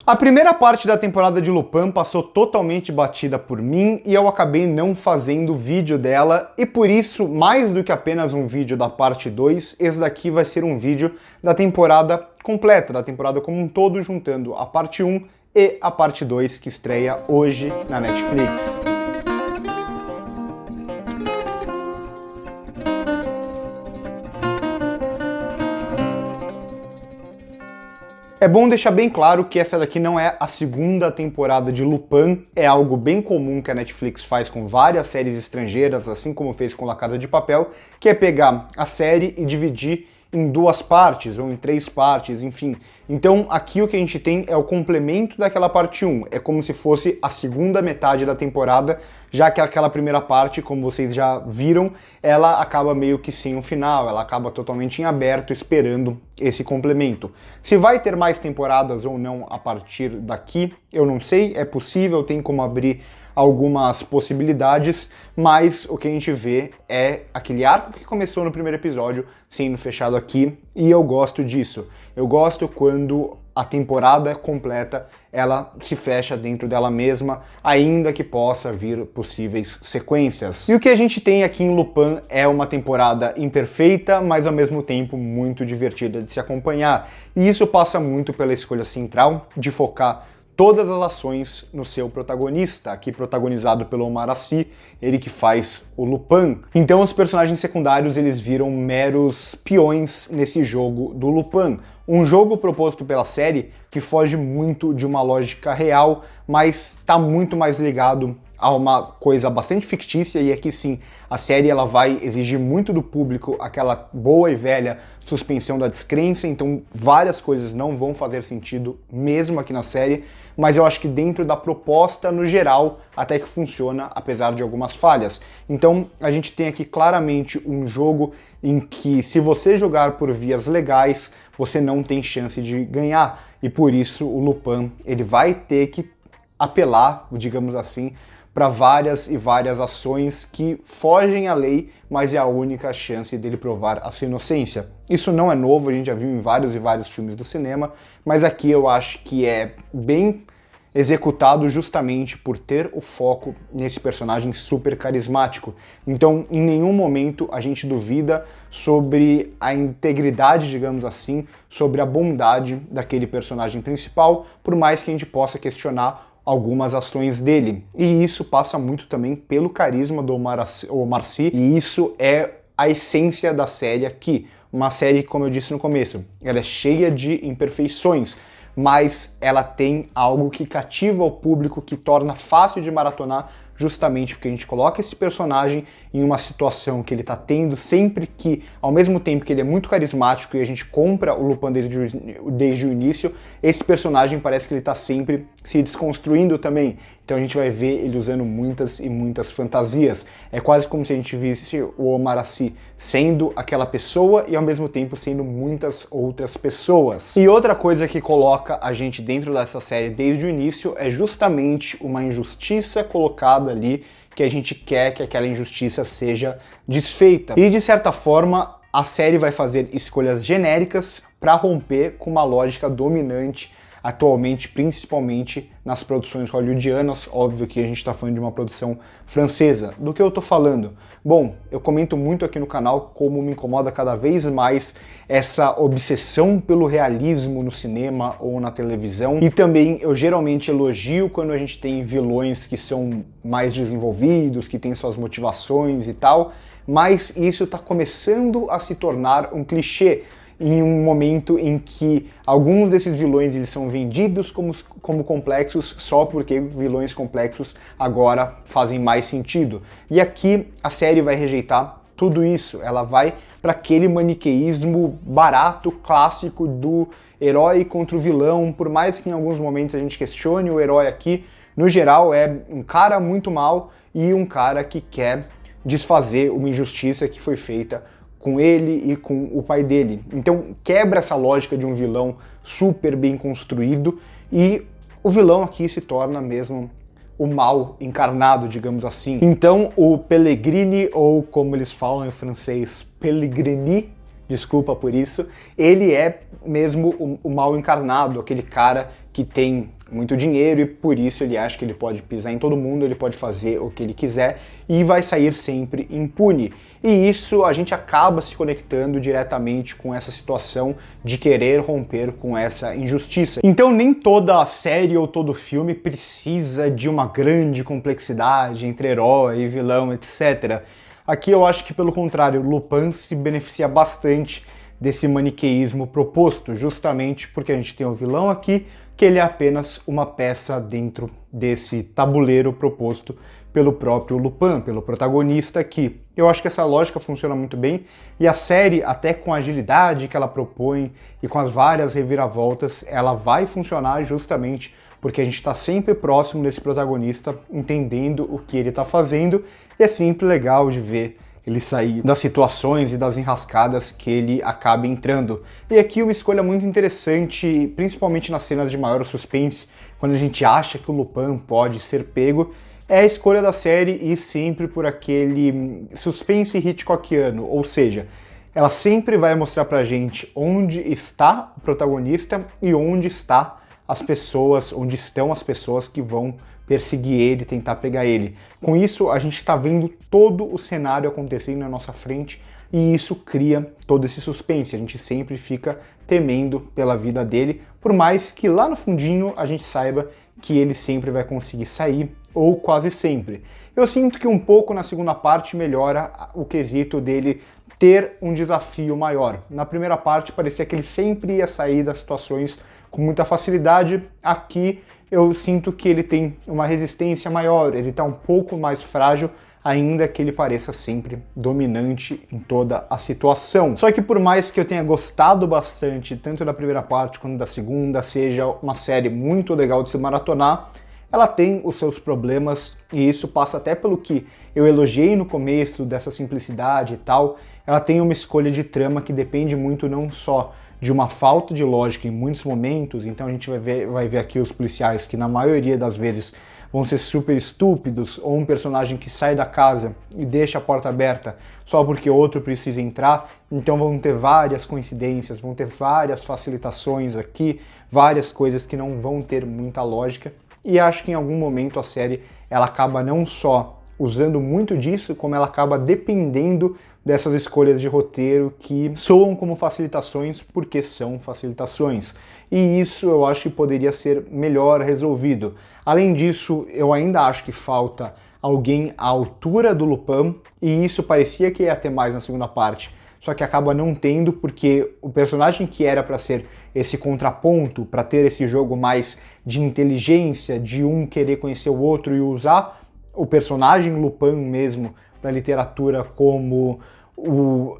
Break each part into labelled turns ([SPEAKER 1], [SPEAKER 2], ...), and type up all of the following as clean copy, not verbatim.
[SPEAKER 1] A primeira parte da temporada de Lupin passou totalmente batida por mim e eu acabei não fazendo vídeo dela, e por isso, mais do que apenas um vídeo da parte 2, esse daqui vai ser um vídeo da temporada completa, da temporada como um todo, juntando a parte 1 e a parte 2 que estreia hoje na Netflix. É bom deixar bem claro que essa daqui não é a segunda temporada de Lupin, é algo bem comum que a Netflix faz com várias séries estrangeiras, assim como fez com La Casa de Papel, que é pegar a série e dividir em 2 partes, ou em 3 partes, enfim. Então aqui o que a gente tem é o complemento daquela parte 1, é como se fosse a segunda metade da temporada, já que aquela primeira parte, como vocês já viram, ela acaba meio que sem um final, ela acaba totalmente em aberto, esperando esse complemento. Se vai ter mais temporadas ou não a partir daqui, eu não sei, é possível, tem como abrir algumas possibilidades, mas o que a gente vê é aquele arco que começou no primeiro episódio sendo fechado aqui, e eu gosto disso. Eu gosto quando a temporada completa ela se fecha dentro dela mesma, ainda que possa vir possíveis sequências. E o que a gente tem aqui em Lupin é uma temporada imperfeita, mas ao mesmo tempo muito divertida de se acompanhar. E isso passa muito pela escolha central de focar todas as ações no seu protagonista, aqui protagonizado pelo Omar Sy, ele que faz o Lupin. Então os personagens secundários eles viram meros peões nesse jogo do Lupin. Um jogo proposto pela série que foge muito de uma lógica real, mas está muito mais ligado a uma coisa bastante fictícia, e aqui sim, a série ela vai exigir muito do público aquela boa e velha suspensão da descrença, então várias coisas não vão fazer sentido mesmo aqui na série, mas eu acho que dentro da proposta, no geral, até que funciona, apesar de algumas falhas. Então a gente tem aqui claramente um jogo em que, se você jogar por vias legais, você não tem chance de ganhar, e por isso o Lupin ele vai ter que apelar, digamos assim, para várias e várias ações que fogem à lei, mas é a única chance dele provar a sua inocência. Isso não é novo, a gente já viu em vários e vários filmes do cinema, mas aqui eu acho que é bem executado justamente por ter o foco nesse personagem super carismático. Então, em nenhum momento a gente duvida sobre a integridade, digamos assim, sobre a bondade daquele personagem principal, por mais que a gente possa questionar algumas ações dele. E isso passa muito também pelo carisma do Omar Sy, e isso é a essência da série aqui. Uma série, como eu disse no começo, ela é cheia de imperfeições, mas ela tem algo que cativa o público, que torna fácil de maratonar, justamente porque a gente coloca esse personagem em uma situação que ele tá tendo sempre que, ao mesmo tempo que ele é muito carismático e a gente compra o Lupin desde o início, esse personagem parece que ele tá sempre se desconstruindo também. Então a gente vai ver ele usando muitas e muitas fantasias. É quase como se a gente visse o Omar Sy sendo aquela pessoa e ao mesmo tempo sendo muitas outras pessoas. E outra coisa que coloca a gente dentro dessa série desde o início é justamente uma injustiça colocada ali, que a gente quer que aquela injustiça seja desfeita. E de certa forma, a série vai fazer escolhas genéricas para romper com uma lógica dominante atualmente, principalmente nas produções hollywoodianas. Óbvio que a gente está falando de uma produção francesa. Do que eu tô falando? Bom, eu comento muito aqui no canal como me incomoda cada vez mais essa obsessão pelo realismo no cinema ou na televisão, e também eu geralmente elogio quando a gente tem vilões que são mais desenvolvidos, que têm suas motivações e tal, mas isso está começando a se tornar um clichê, em um momento em que alguns desses vilões eles são vendidos como complexos só porque vilões complexos agora fazem mais sentido. E aqui a série vai rejeitar tudo isso, ela vai para aquele maniqueísmo barato, clássico do herói contra o vilão, por mais que em alguns momentos a gente questione o herói aqui, no geral é um cara muito mal e um cara que quer desfazer uma injustiça que foi feita com ele e com o pai dele. Então quebra essa lógica de um vilão super bem construído, e o vilão aqui se torna mesmo o mal encarnado, digamos assim. Então o Pellegrini, ou como eles falam em francês, Pellegrini, desculpa por isso, ele é mesmo o mal encarnado, aquele cara que tem muito dinheiro e por isso ele acha que ele pode pisar em todo mundo, ele pode fazer o que ele quiser e vai sair sempre impune. E isso a gente acaba se conectando diretamente com essa situação de querer romper com essa injustiça. Então nem toda série ou todo filme precisa de uma grande complexidade entre herói e vilão, etc. Aqui eu acho que pelo contrário, Lupin se beneficia bastante desse maniqueísmo proposto, justamente porque a gente tem o vilão aqui, que ele é apenas uma peça dentro desse tabuleiro proposto pelo próprio Lupin, pelo protagonista aqui. Eu acho que essa lógica funciona muito bem, e a série, até com a agilidade que ela propõe e com as várias reviravoltas, ela vai funcionar justamente porque a gente está sempre próximo desse protagonista, entendendo o que ele está fazendo, e é sempre legal de ver ele sair das situações e das enrascadas que ele acaba entrando. E aqui uma escolha muito interessante, principalmente nas cenas de maior suspense, quando a gente acha que o Lupin pode ser pego, é a escolha da série ir sempre por aquele suspense hitchcockiano, ou seja, ela sempre vai mostrar pra gente onde está o protagonista e onde estão as pessoas que vão perseguir ele, tentar pegar ele. Com isso, a gente está vendo todo o cenário acontecendo na nossa frente e isso cria todo esse suspense. A gente sempre fica temendo pela vida dele, por mais que lá no fundinho a gente saiba que ele sempre vai conseguir sair, ou quase sempre. Eu sinto que um pouco na segunda parte melhora o quesito dele ter um desafio maior. Na primeira parte parecia que ele sempre ia sair das situações com muita facilidade. Aqui eu sinto que ele tem uma resistência maior, ele está um pouco mais frágil, ainda que ele pareça sempre dominante em toda a situação. Só que por mais que eu tenha gostado bastante, tanto da primeira parte quanto da segunda, seja uma série muito legal de se maratonar, ela tem os seus problemas, e isso passa até pelo que eu elogiei no começo, dessa simplicidade e tal. Ela tem uma escolha de trama que depende muito não só de uma falta de lógica em muitos momentos, então a gente vai ver aqui os policiais que na maioria das vezes vão ser super estúpidos, ou um personagem que sai da casa e deixa a porta aberta só porque outro precisa entrar, então vão ter várias coincidências, vão ter várias facilitações aqui, várias coisas que não vão ter muita lógica, e acho que em algum momento a série ela acaba não só usando muito disso, como ela acaba dependendo dessas escolhas de roteiro que soam como facilitações porque são facilitações. E isso eu acho que poderia ser melhor resolvido. Além disso, eu ainda acho que falta alguém à altura do Lupin, e isso parecia que ia ter mais na segunda parte, só que acaba não tendo porque o personagem que era para ser esse contraponto, para ter esse jogo mais de inteligência, de um querer conhecer o outro e usar o personagem Lupin mesmo da literatura como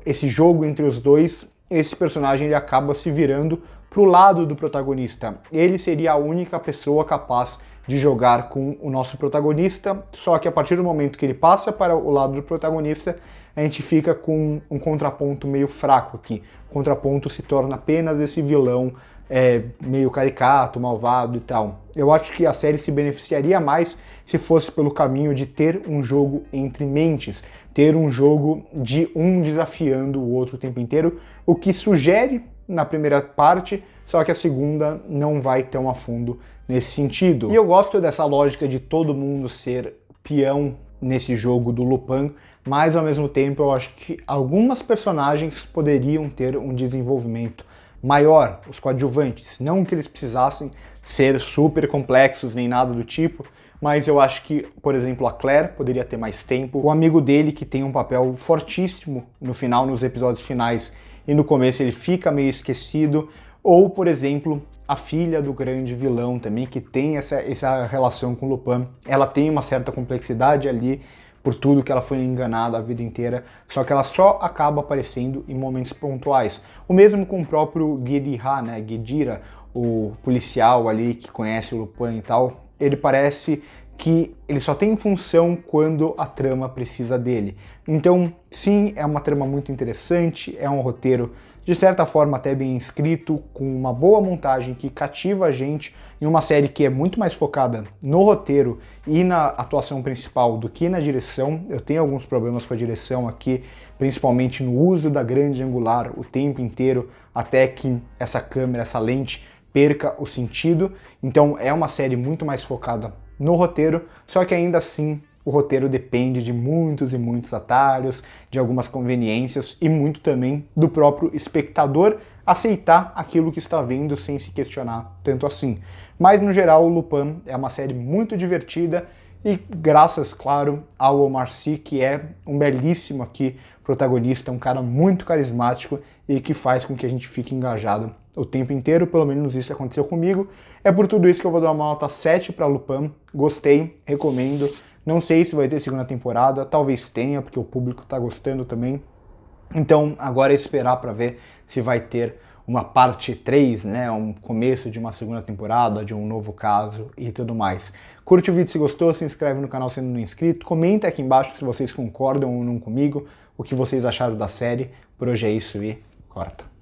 [SPEAKER 1] esse jogo entre os dois, esse personagem ele acaba se virando pro lado do protagonista. Ele seria a única pessoa capaz de jogar com o nosso protagonista, só que a partir do momento que ele passa para o lado do protagonista, a gente fica com um contraponto meio fraco aqui. O contraponto se torna apenas esse vilão meio caricato, malvado e tal. Eu acho que a série se beneficiaria mais se fosse pelo caminho de ter um jogo entre mentes, ter um jogo de um desafiando o outro o tempo inteiro, o que sugere na primeira parte, só que a segunda não vai tão a fundo nesse sentido. E eu gosto dessa lógica de todo mundo ser peão nesse jogo do Lupin, mas ao mesmo tempo eu acho que algumas personagens poderiam ter um desenvolvimento maior, os coadjuvantes. Não que eles precisassem ser super complexos nem nada do tipo, mas eu acho que, por exemplo, a Claire poderia ter mais tempo. O amigo dele, que tem um papel fortíssimo no final, nos episódios finais, e no começo ele fica meio esquecido. Ou, por exemplo, a filha do grande vilão também, que tem essa relação com o Lupin. Ela tem uma certa complexidade ali, por tudo que ela foi enganada a vida inteira, só que ela só acaba aparecendo em momentos pontuais. O mesmo com o próprio Gedira, né? Gedira, o policial ali que conhece o Lupin e tal, ele parece que ele só tem função quando a trama precisa dele. Então, sim, é uma trama muito interessante, é um roteiro de certa forma até bem escrito, com uma boa montagem que cativa a gente, em uma série que é muito mais focada no roteiro e na atuação principal do que na direção. Eu tenho alguns problemas com a direção aqui, principalmente no uso da grande angular o tempo inteiro, até que essa câmera, essa lente, perca o sentido. Então é uma série muito mais focada no roteiro, só que ainda assim o roteiro depende de muitos e muitos atalhos, de algumas conveniências e muito também do próprio espectador aceitar aquilo que está vendo sem se questionar tanto assim. Mas no geral, o Lupin é uma série muito divertida e graças, claro, ao Omar Sy, que é um belíssimo aqui protagonista, um cara muito carismático e que faz com que a gente fique engajado o tempo inteiro, pelo menos isso aconteceu comigo. É por tudo isso que eu vou dar uma nota 7 para Lupin. Gostei, recomendo. Não sei se vai ter segunda temporada, talvez tenha, porque o público está gostando também. Então agora é esperar para ver se vai ter uma parte 3, né, um começo de uma segunda temporada, de um novo caso e tudo mais. Curte o vídeo se gostou, se inscreve no canal sendo não inscrito, comenta aqui embaixo se vocês concordam ou não comigo, o que vocês acharam da série. Por hoje é isso e corta.